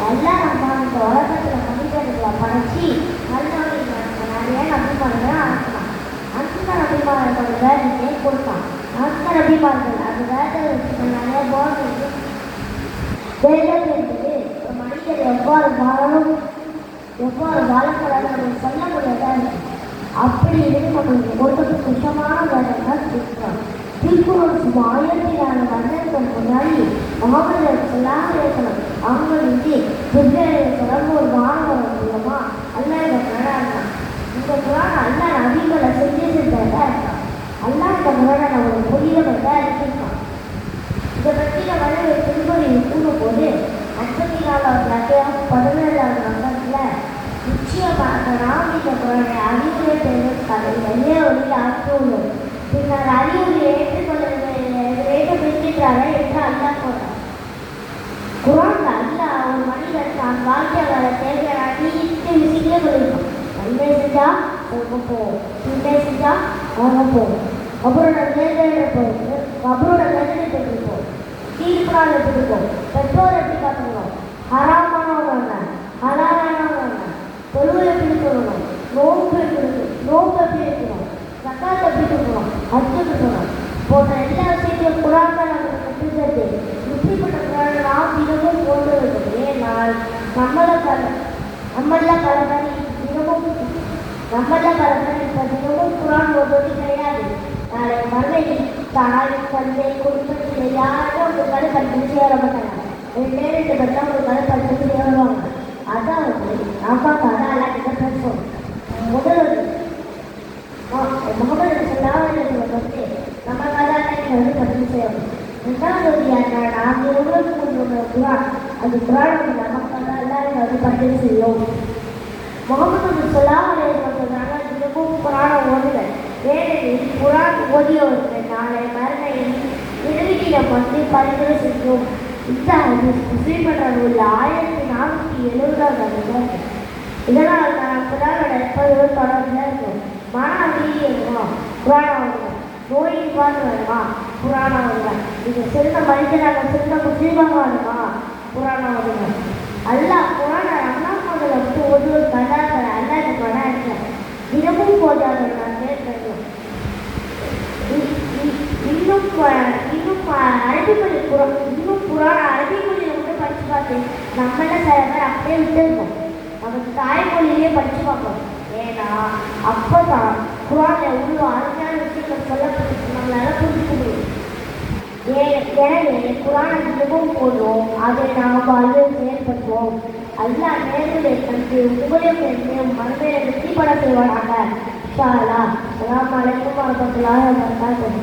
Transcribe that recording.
எல்லாம் நம்ம இந்த உலகத்தில் மனிதர்களை படைச்சி நிறைய நபிமார்கள் அனுப்பினான். அந்த நபிமார்கள் வேதத்தை கொடுத்தான். அந்த நபிமார்கள் அது வேதத்துக்கு நிறைய போர்டு வேதம் என்பது ஒரு மனிதர் எவ்வாறு வாழணும் எவ்வாறு வாழக்கூடாது சொல்ல முடியாதான் இருக்கு. அப்படி இருந்து நம்மளுக்கு கொடுத்த சுத்தமான வேதம் தான் திருக்குறள். திருக்குறள் சுமார் 1400 வருடங்களுக்கு முன்னாடி முகமது சொல்லாமல் இருக்கணும் அவங்களுக்கு தொடர்பு ஒரு மாணவர் மூலமா அல்லா இந்த குரான் இந்த குரான் அல்லா நபிகளை செஞ்சதா இருக்கான். அல்லா இந்த குரானை நம்மளுக்கு புதியவர்கள் இருக்கான். இதை பற்றி நம்ம திருமொழியை கூறும்போது 54வது அத்தியாயம் 17வது வசனத்தில் நிச்சயமாக நாம் இந்த குரானை அறிவுரை பெறுவதற்காக நிறைய வழியில் ஆற்றுள்ளோம். பின்னர் அறிவுரை ஏற்றுக்கொள்கிறாரே என்று அல்லா சொல்றார். குரான் அல்லா ஒரு மனிதன் தான் வாழ்க்கையாளரை தேவையான நீட்டு விஷயங்களே சொல்லியிருக்கான். நன்மை செஞ்சா போவோம், தீமை செஞ்சா போவோம், அவரோட வேதனை போயிட்டு அவரோட வேதனை பெற்றிருப்போம், தீர்ப்பால் எடுத்துருப்போம், பெற்றோர் எப்படி பார்த்துக்கணும், ஹராமானவங்க ஹலாலானவங்க தொழுவை எப்படி சொல்லணும், நோம்பு எப்படி இருக்கணும், சக்காத்தை எப்படி இருக்கணும், அச்சு இருக்கணும் போன்ற எல்லா விஷயத்தையும் குரான் நமக்கு கற்றுக்கிறது. இப்படிப்பட்ட குரான் நாம் தினமும் போட்டு இருக்கிறது. ஏனால் நம்மள கலந்தால் இப்போ தினமும் குரான் போடுவது கிடையாது. நாளை மறுமையில் தாய் தந்தை குடும்பத்தில் யாரும் ஒரு கலை படித்து சேர மாட்டாங்க. 2 பேரும் ஒரு கலை படித்து வருவாங்க. அதான் நம்ம கதை கிட்ட பேசுவோம். முதல் முகமது சொல்லாமல் பற்றி நம்ம கதாநாயகி படித்து செய்யணும். 2வது நாம் எவ்வளவு குரான் அது குரான் நமக்கு எல்லாரும் படித்து செய்யும். முகமது சொல்லாமல் தினமும் குரானை ஓதுங்கள். ஏனெனில் குரான் ஓதியவர்கள் நாளை மறுமையில் இறுதியிடம் வந்து பரிந்துரை செய்யும். இந்த முஸ்லீம்கள் உள்ள 1470 இதனால் நான் குரானோட எப்போது தொடர்ந்து இருக்கும். மன அமைதி வேணுமா குரானை ஓதுங்கள். நோய் நிவாரணம் வேணுமா குரானை ஓதுங்கள். இது சிறந்த மனிதனாக சிறந்த முஸ்லீமாக வேணுமா குரானை ஓதுங்கள். அல்லாஹ் குரானை அண்ணாமகளை விட்டு ஒருவர் கண்டார்கள். அல்லா இந்த குரான் இருக்கிறேன் தினமும் போதார்கள். நான் கேட்கிறேன் இன்னும் அரபிமொழி இன்னும் புராண அரபிமொழியை மட்டும் படித்து பார்த்தேன். நம்மள சில பேர் அப்படியே விட்டுருக்கோம். நமக்கு தாய்மொழியிலே படித்து பார்ப்போம். ஏன்னா அப்போ தான் குரானில் உள்ள அருமையான விஷயங்கள் சொல்லப்பட்டு நம்மளால புரிஞ்சுக்க முடியும். எனவே குரானை தினமும் போடுவோம். அதை நாம் வாழ்வில் செயல்படுவோம். அல்லா நேர்களை கண்டு உபயோகம் மனதை வெற்றிப்பட செய்வானாக. அஸ்ஸலாமு அலைக்கும் வரஹ்மத்துல்லாஹி வபரகாத்துஹு.